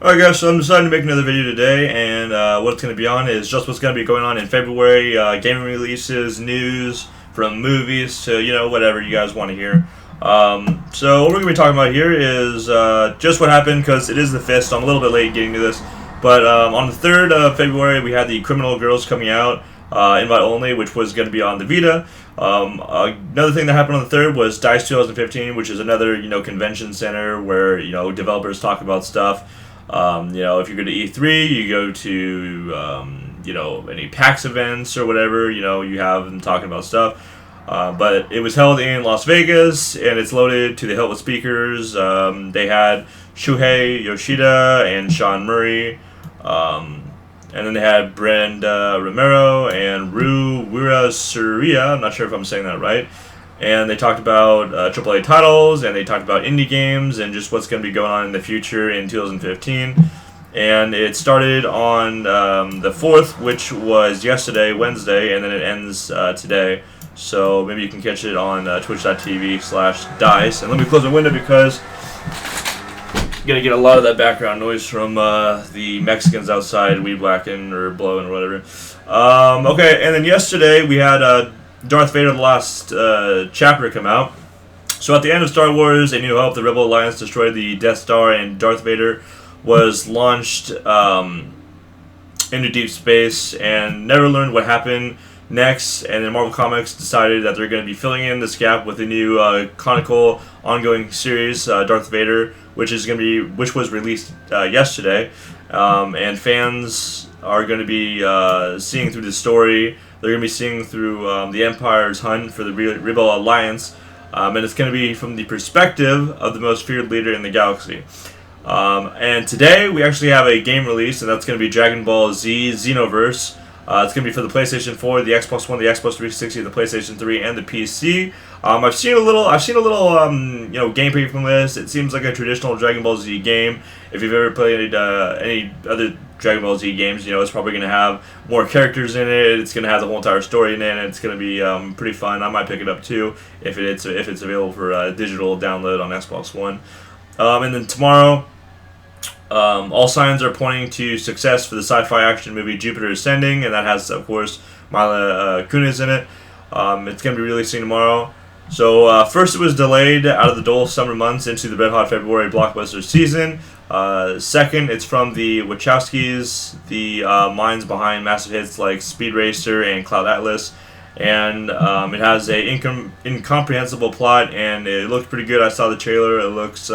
Alright guys, so I'm deciding to make another video today, and what it's going to be on is just what's going to be going on in February, gaming releases, news, from movies to, whatever you guys want to hear. So what we're going to be talking about here is just what happened, because it is the 5th, so I'm a little bit late getting to this. But on the 3rd of February, we had the Criminal Girls coming out, invite only, which was going to be on the Vita. Another thing that happened on the 3rd was D.I.C.E 2015, which is another, convention center where, developers talk about stuff. If you go to E3, you go to, any PAX events or whatever, you have them talking about stuff. But it was held in Las Vegas, and it's loaded to the hilt with speakers. They had Shuhei Yoshida and Sean Murray. And then they had Brenda Romero and Ru Wirasuria. I'm not sure if I'm saying that right. And they talked about AAA titles, and they talked about indie games, and just what's going to be going on in the future in 2015. And it started on the 4th, which was yesterday, Wednesday, and then it ends today. So maybe you can catch it on twitch.tv/dice. And let me close the window because I'm going to get a lot of that background noise from the Mexicans outside weed whacking or blowing or whatever. Okay, and then yesterday we had Darth Vader: The Last Chapter come out. So at the end of Star Wars: A New Hope, the Rebel Alliance destroyed the Death Star, and Darth Vader was launched into deep space and never learned what happened next. And then Marvel Comics decided that they're going to be filling in this gap with a new canonical ongoing series, Darth Vader, which was released yesterday, and fans are going to be seeing through the story. They're going to be seeing through the Empire's hunt for the Rebel Alliance, and it's going to be from the perspective of the most feared leader in the galaxy. And today we actually have a game release, and that's going to be Dragon Ball Z Xenoverse. It's going to be for the PlayStation 4, the Xbox One, the Xbox 360, the PlayStation 3, and the PC. I've seen a little gameplay from this. It seems like a traditional Dragon Ball Z game. If you've ever played any other Dragon Ball Z games, it's probably going to have more characters in it. It's going to have the whole entire story in it, and it's going to be pretty fun. I might pick it up too if it's available for digital download on Xbox One. And then tomorrow, all signs are pointing to success for the sci-fi action movie Jupiter Ascending, and that has, of course, Mila Kunis in it. It's going to be releasing tomorrow. So first it was delayed out of the dull summer months into the red-hot February blockbuster season. Second, it's from the Wachowskis, the minds behind massive hits like Speed Racer and Cloud Atlas. And it has a incomprehensible plot, and it looks pretty good. I saw the trailer. It looks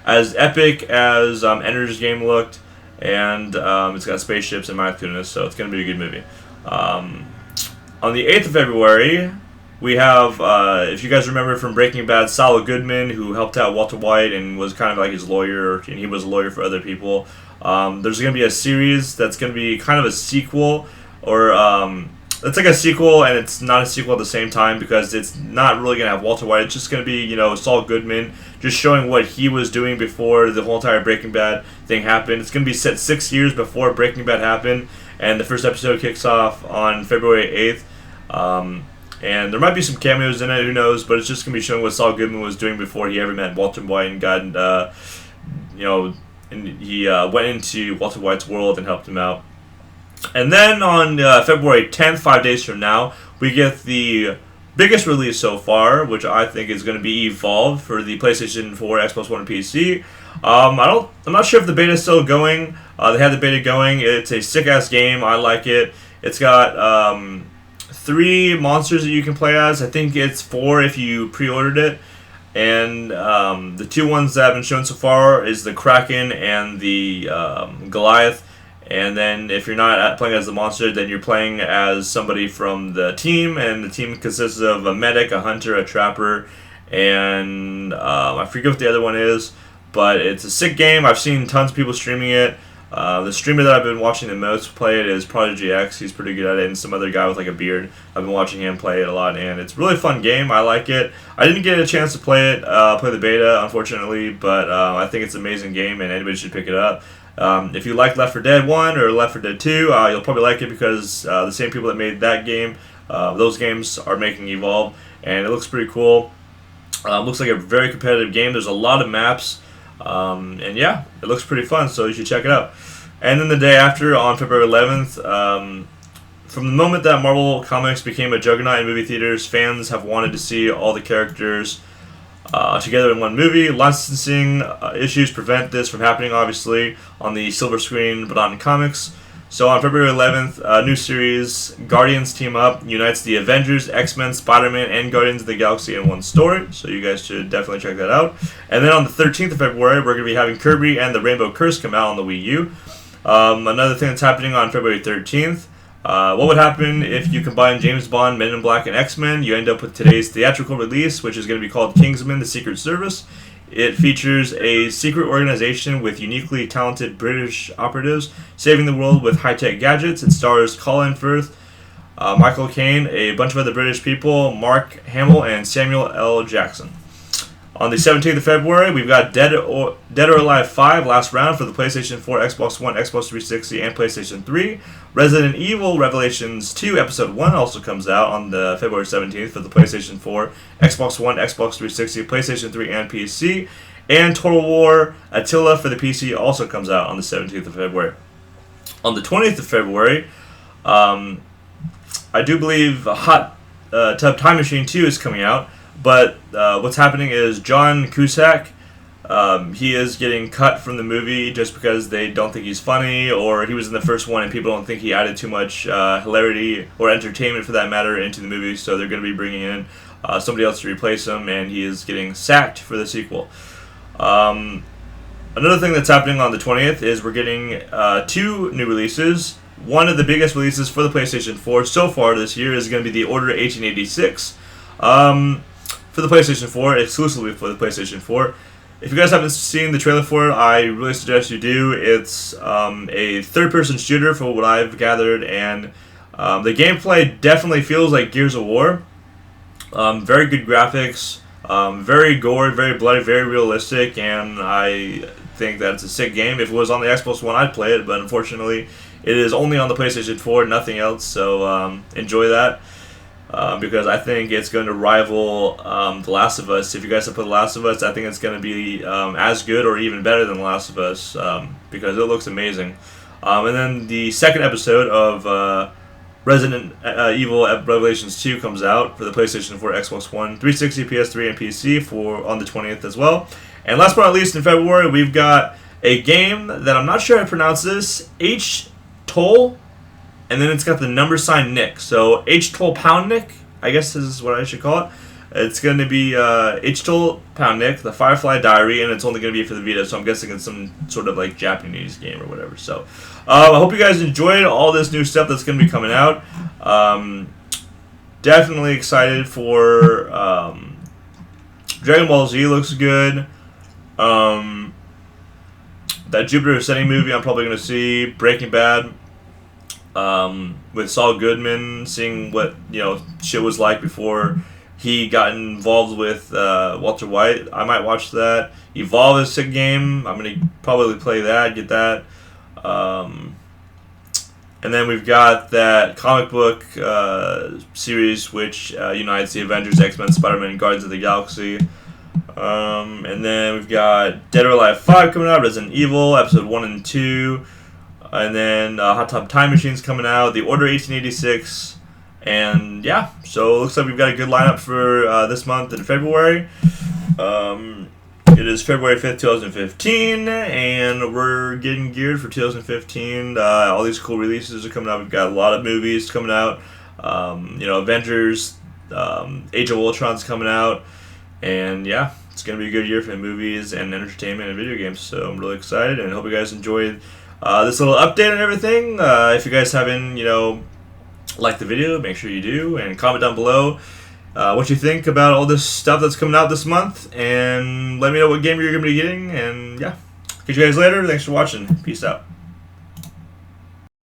as epic as Ender's Game looked, and it's got spaceships and Mila Kunis, so it's going to be a good movie. On the 8th of February, we have, if you guys remember from Breaking Bad, Saul Goodman, who helped out Walter White and was kind of like his lawyer, and he was a lawyer for other people. There's going to be a series that's going to be kind of a sequel, or it's like a sequel, and it's not a sequel at the same time because it's not really going to have Walter White. It's just going to be, Saul Goodman just showing what he was doing before the whole entire Breaking Bad thing happened. It's going to be set 6 years before Breaking Bad happened, and the first episode kicks off on February 8th. And there might be some cameos in it, who knows, but it's just going to be showing what Saul Goodman was doing before he ever met Walter White and got, and he went into Walter White's world and helped him out. And then on February 10th, 5 days from now, we get the biggest release so far, which I think is going to be Evolve for the PlayStation 4, Xbox One, and PC. I'm not sure if the beta is still going. They had the beta going. It's a sick-ass game. I like it. It's got 3 monsters that you can play as. I think it's 4 if you pre-ordered it. And the 2 ones that have been shown so far is the Kraken and the Goliath. And then if you're not playing as the monster, then you're playing as somebody from the team, and the team consists of a medic, a hunter, a trapper, and I forget what the other one is, but it's a sick game. I've seen tons of people streaming it. The streamer that I've been watching the most play it is Prodigy X. He's pretty good at it, and some other guy with like a beard. I've been watching him play it a lot, and it's a really fun game. I like it. I didn't get a chance to play it, play the beta, unfortunately, but I think it's an amazing game, and anybody should pick it up. If you like Left 4 Dead 1 or Left 4 Dead 2, you'll probably like it because the same people that made that game, those games are making Evolve, and it looks pretty cool. Looks like a very competitive game. There's a lot of maps. And yeah, it looks pretty fun, so you should check it out. And then the day after, on February 11th, from the moment that Marvel Comics became a juggernaut in movie theaters, fans have wanted to see all the characters together in one movie. Licensing issues prevent this from happening, obviously, on the silver screen, but not in comics. So on February 11th, a new series, Guardians Team Up, unites the Avengers, X-Men, Spider-Man, and Guardians of the Galaxy in one story. So you guys should definitely check that out. And then on the 13th of February, we're going to be having Kirby and the Rainbow Curse come out on the Wii U. Another thing that's happening on February 13th, what would happen if you combine James Bond, Men in Black, and X-Men? You end up with today's theatrical release, which is going to be called Kingsman: The Secret Service. It features a secret organization with uniquely talented British operatives saving the world with high-tech gadgets. It stars Colin Firth, Michael Caine, a bunch of other British people, Mark Hamill, and Samuel L. Jackson. On the 17th of February, we've got Dead or Alive 5, last round for the PlayStation 4, Xbox One, Xbox 360, and PlayStation 3. Resident Evil Revelations 2 Episode 1 also comes out on the February 17th for the PlayStation 4, Xbox One, Xbox 360, PlayStation 3, and PC. And Total War Attila for the PC also comes out on the 17th of February. On the 20th of February, I do believe Hot Tub Time Machine 2 is coming out. But what's happening is John Cusack, he is getting cut from the movie just because they don't think he's funny, or he was in the first one and people don't think he added too much hilarity or entertainment for that matter into the movie, so they're going to be bringing in somebody else to replace him, and he is getting sacked for the sequel. Another thing that's happening on the 20th is we're getting 2 new releases. One of the biggest releases for the PlayStation 4 so far this year is going to be The Order 1886. For the PlayStation 4, exclusively for the PlayStation 4. If you guys haven't seen the trailer for it, I really suggest you do. It's a third-person shooter, for what I've gathered, and the gameplay definitely feels like Gears of War. Very good graphics, very gory, very bloody, very realistic, and I think that it's a sick game. If it was on the Xbox One, I'd play it, but unfortunately, it is only on the PlayStation 4, nothing else, so enjoy that. Because I think it's going to rival The Last of Us. If you guys have played The Last of Us, I think it's going to be as good or even better than The Last of Us because it looks amazing. And then the second episode of Resident Evil Revelations 2 comes out for the PlayStation 4, Xbox One, 360, PS3, and PC on the 20th as well. And last but not least, in February, we've got a game that I'm not sure how to pronounce this, H-Toll. And then it's got the number sign Nick. So H-Toll Pound Nick, I guess is what I should call it. It's going to be H-Toll Pound Nick, the Firefly Diary, and it's only going to be for the Vita, so I'm guessing it's some sort of like Japanese game or whatever. So I hope you guys enjoyed all this new stuff that's going to be coming out. Definitely excited for Dragon Ball Z looks good. That Jupiter Ascending movie I'm probably going to see. Breaking Bad. With Saul Goodman, seeing what shit was like before he got involved with Walter White. I might watch that. Evolve is a sick game. I'm gonna probably play that, get that. And then we've got that comic book series which unites the Avengers, X-Men, Spider-Man, and Guardians of the Galaxy. And then we've got Dead or Alive 5 coming out, Resident Evil Episode 1 and 2. And then Hot Tub Time Machine's coming out, The Order 1886, and yeah, so it looks like we've got a good lineup for this month in February. It is February 5th, 2015, and we're getting geared for 2015. All these cool releases are coming out. We've got a lot of movies coming out. Avengers, Age of Ultron's coming out, and yeah, it's going to be a good year for movies and entertainment and video games, so I'm really excited, and I hope you guys enjoyed this little update and everything. If you guys haven't, liked the video, make sure you do, and comment down below what you think about all this stuff that's coming out this month, and let me know what game you're going to be getting, and yeah, catch you guys later. Thanks for watching. Peace out.